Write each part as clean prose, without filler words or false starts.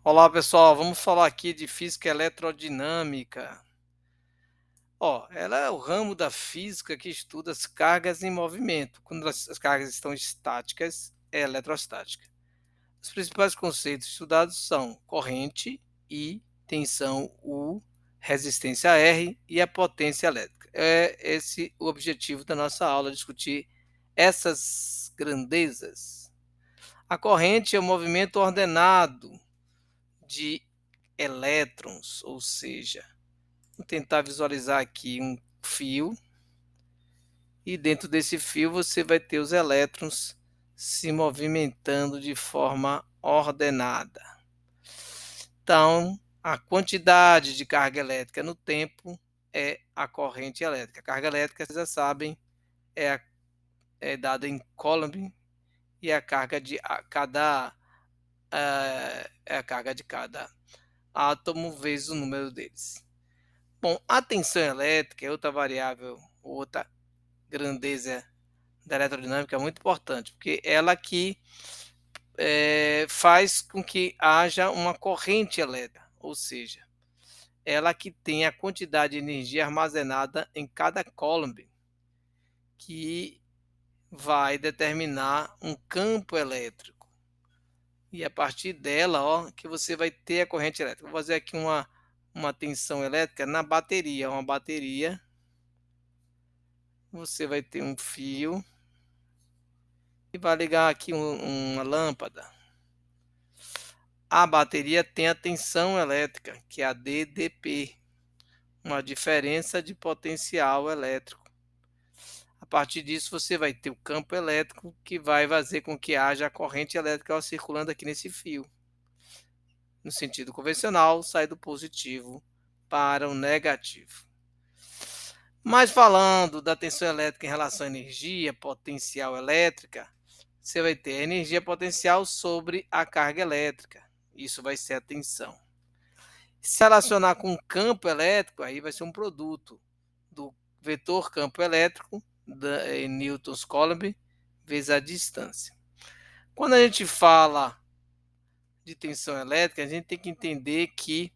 Olá pessoal, vamos falar aqui de física eletrodinâmica. Ela é o ramo da física que estuda as cargas em movimento. Quando as cargas estão estáticas, é eletrostática. Os principais conceitos estudados são corrente I, tensão U, resistência R e a potência elétrica. É esse o objetivo da nossa aula, discutir essas grandezas. A corrente é o movimento ordenado de elétrons, ou seja, vou tentar visualizar aqui um fio e dentro desse fio você vai ter os elétrons se movimentando de forma ordenada. Então, a quantidade de carga elétrica no tempo é a corrente elétrica. A carga elétrica, vocês já sabem, é dada em Coulomb e a carga de cada é a carga de cada átomo vezes o número deles. Bom, a tensão elétrica é outra variável, outra grandeza da eletrodinâmica muito importante, porque ela que faz com que haja uma corrente elétrica, ou seja, ela que tem a quantidade de energia armazenada em cada coulomb, que vai determinar um campo elétrico. E a partir dela, que você vai ter a corrente elétrica. Vou fazer aqui uma tensão elétrica na bateria. Uma bateria, você vai ter um fio e vai ligar aqui uma lâmpada. A bateria tem a tensão elétrica, que é a DDP, uma diferença de potencial elétrico. A partir disso, você vai ter o campo elétrico que vai fazer com que haja a corrente elétrica circulando aqui nesse fio. No sentido convencional, sai do positivo para o negativo. Mas falando da tensão elétrica em relação à energia potencial elétrica, você vai ter a energia potencial sobre a carga elétrica. Isso vai ser a tensão. Se relacionar com o campo elétrico, aí vai ser um produto do vetor campo elétrico em newtons Coulomb vezes a distância. Quando a gente fala de tensão elétrica, a gente tem que entender que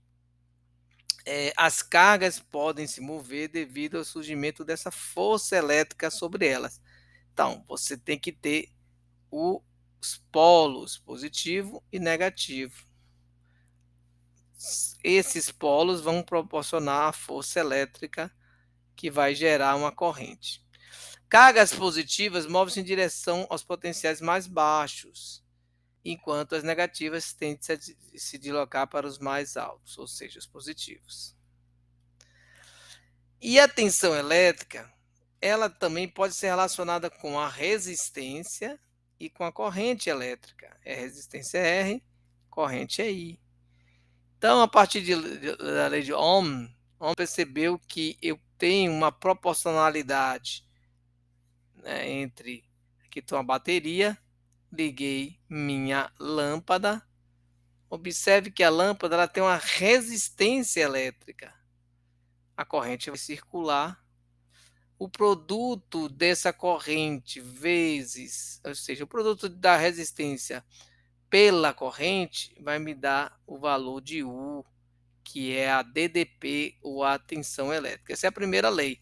as cargas podem se mover devido ao surgimento dessa força elétrica sobre elas. Então, você tem que ter os polos positivo e negativo. Esses polos vão proporcionar a força elétrica que vai gerar uma corrente. Cargas positivas movem-se em direção aos potenciais mais baixos, enquanto as negativas tendem a se deslocar para os mais altos, ou seja, os positivos. E a tensão elétrica, ela também pode ser relacionada com a resistência e com a corrente elétrica. É resistência R, corrente é I. Então, a partir da lei de Ohm percebeu que eu tenho uma proporcionalidade, né, entre aqui tem uma bateria, liguei minha lâmpada. Observe que a lâmpada ela tem uma resistência elétrica. A corrente vai circular. O produto dessa corrente vezes, ou seja, o produto da resistência pela corrente vai me dar o valor de U, que é a DDP, ou a tensão elétrica. Essa é a primeira lei.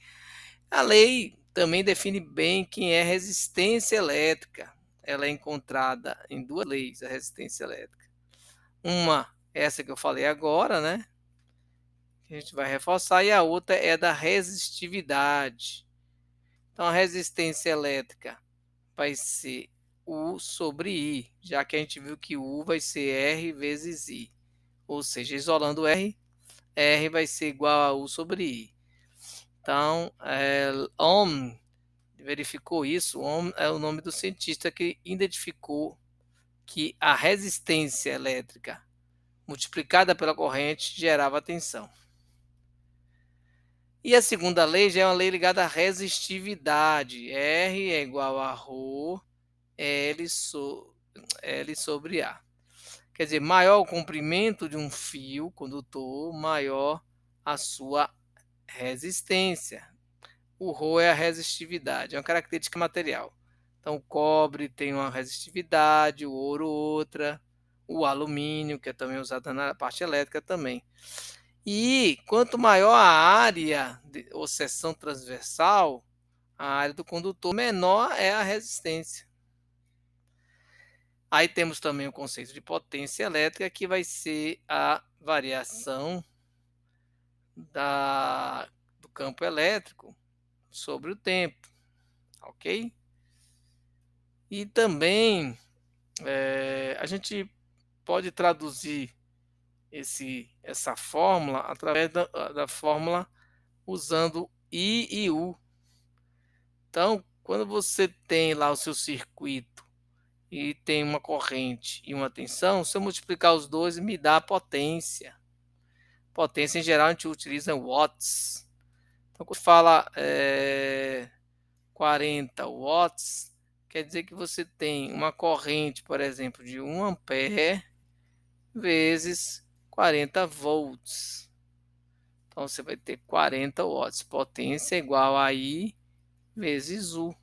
A lei também define bem quem é resistência elétrica. Ela é encontrada em duas leis, a resistência elétrica. Uma, essa que eu falei agora, né? Que a gente vai reforçar, e a outra é da resistividade. Então, a resistência elétrica vai ser U sobre I, já que a gente viu que U vai ser R vezes I. Ou seja, isolando R, R vai ser igual a U sobre I. Então, Ohm verificou isso. Ohm é o nome do cientista que identificou que a resistência elétrica multiplicada pela corrente gerava tensão. E a segunda lei já é uma lei ligada à resistividade. R é igual a ρ L sobre A. Quer dizer, maior o comprimento de um fio condutor, maior a sua resistência. O ρ é a resistividade, é uma característica material. Então, o cobre tem uma resistividade, o ouro outra, o alumínio, que é também usado na parte elétrica também. E quanto maior a área ou seção transversal, a área do condutor, menor é a resistência. Aí temos também o conceito de potência elétrica, que vai ser a variação do campo elétrico sobre o tempo, ok? E também a gente pode traduzir essa fórmula através da fórmula usando I e U. Então, quando você tem lá o seu circuito e tem uma corrente e uma tensão, se eu multiplicar os dois, me dá a potência. Potência, em geral, a gente utiliza watts. Então, quando fala 40 watts, quer dizer que você tem uma corrente, por exemplo, de 1 ampere vezes 40 volts. Então, você vai ter 40 watts. Potência igual a I vezes U.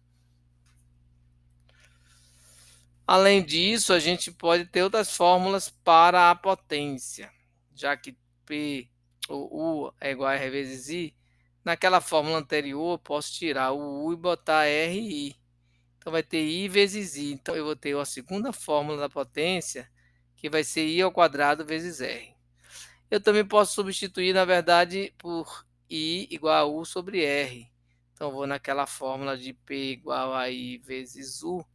Além disso, a gente pode ter outras fórmulas para a potência, já que P ou U é igual a R vezes I. Naquela fórmula anterior, eu posso tirar o U e botar RI. Então, vai ter I vezes I. Então, eu vou ter a segunda fórmula da potência, que vai ser I ao quadrado vezes R. Eu também posso substituir, na verdade, por I igual a U sobre R. Então, vou naquela fórmula de P igual a I vezes U.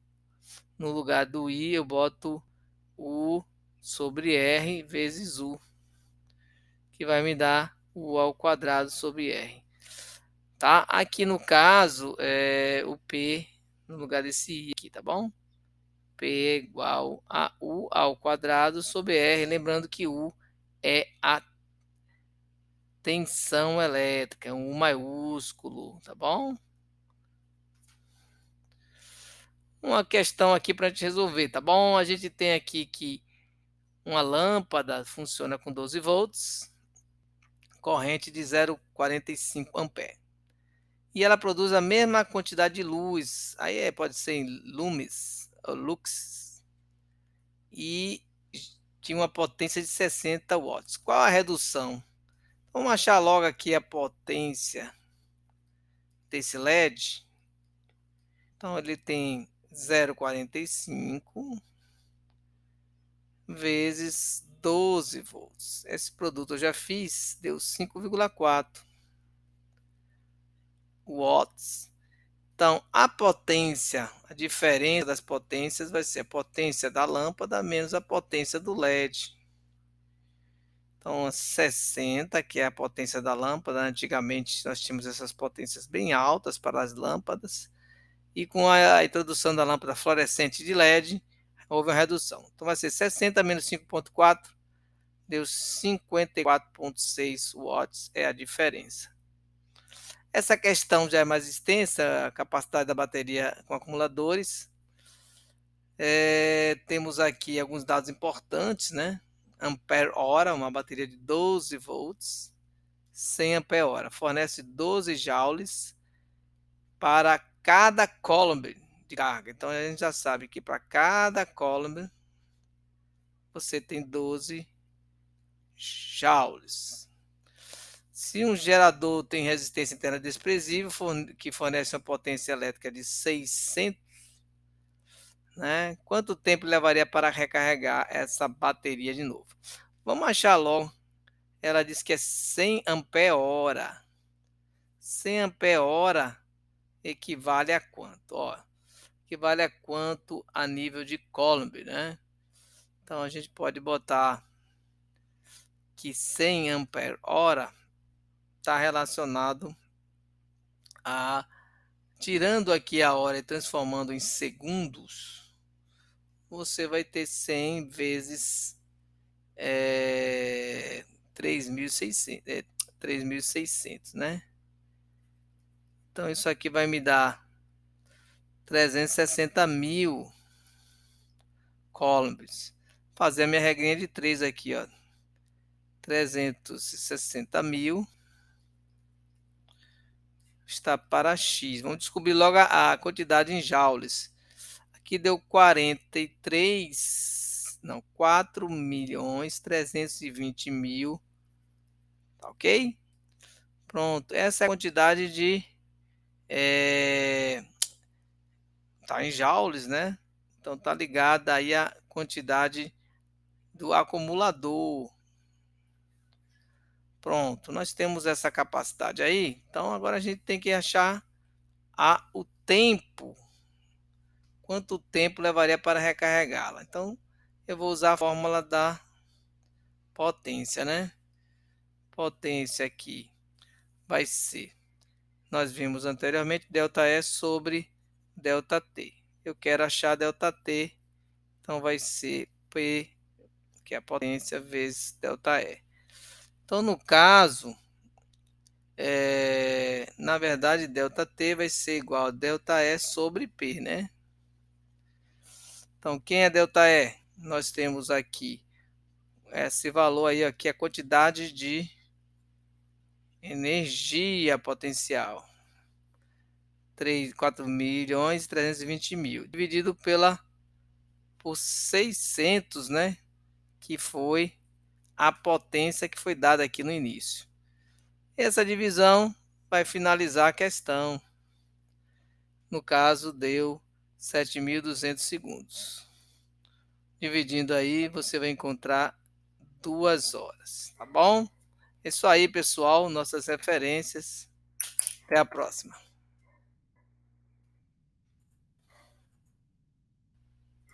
No lugar do I, eu boto U sobre R vezes U, que vai me dar U ao quadrado sobre R. Tá? Aqui no caso, o P no lugar desse I aqui, tá bom? P é igual a U ao quadrado sobre R. Lembrando que U é a tensão elétrica, um U maiúsculo, tá bom? Uma questão aqui para a gente resolver, tá bom? A gente tem aqui que uma lâmpada funciona com 12 volts, corrente de 0,45 ampere. E ela produz a mesma quantidade de luz, aí pode ser em lumes ou lux, e tinha uma potência de 60 watts. Qual a redução? Vamos achar logo aqui a potência desse LED. Então ele tem 0,45 vezes 12 volts. Esse produto eu já fiz, deu 5,4 watts. Então, a potência, a diferença das potências vai ser a potência da lâmpada menos a potência do LED. Então, 60, que é a potência da lâmpada. Antigamente, nós tínhamos essas potências bem altas para as lâmpadas. E com a introdução da lâmpada fluorescente de LED, houve uma redução. Então, vai ser 60 menos 5,4, deu 54,6 watts, é a diferença. Essa questão já é mais extensa, a capacidade da bateria com acumuladores. Temos aqui alguns dados importantes, né? Ampere-hora, uma bateria de 12 volts, 100 ampere-hora, fornece 12 joules para cada coulomb de carga. Então, a gente já sabe que para cada coulomb você tem 12 joules. Se um gerador tem resistência interna desprezível, que fornece uma potência elétrica de 600, né? Quanto tempo levaria para recarregar essa bateria de novo? Vamos achar logo. Ela diz que é 100 ampere-hora. 100 ampere-hora equivale a quanto? Ó, equivale a quanto a nível de Coulomb, né? Então a gente pode botar que 100 ampere-hora está relacionado a, tirando aqui a hora e transformando em segundos, você vai ter 100 vezes 3.600, né? Então isso aqui vai me dar 360 mil coulombs. Fazer a minha regrinha de 3 aqui, ó. 360 mil está para X. Vamos descobrir logo a quantidade em joules. Aqui deu 43, não, 4.320.000, tá ok? Pronto, essa é a quantidade de, tá em joules, né? Então tá ligada aí a quantidade do acumulador. Pronto, nós temos essa capacidade aí, então agora a gente tem que achar o tempo, quanto tempo levaria para recarregá-la. Então eu vou usar a fórmula da potência, né? Potência aqui vai ser, nós vimos anteriormente, ΔE sobre ΔT. Eu quero achar ΔT, então vai ser P, que é a potência, vezes ΔE. Então, no caso, na verdade, ΔT vai ser igual a ΔE sobre P, né? Então, quem é ΔE? Nós temos aqui esse valor aí, aqui, a quantidade de energia potencial. 4.320.000 dividido por 600, né? Que foi a potência que foi dada aqui no início. Essa divisão vai finalizar a questão. No caso, deu 7.200 segundos. Dividindo aí, você vai encontrar 2 horas, tá bom? É isso aí, pessoal, nossas referências. Até a próxima.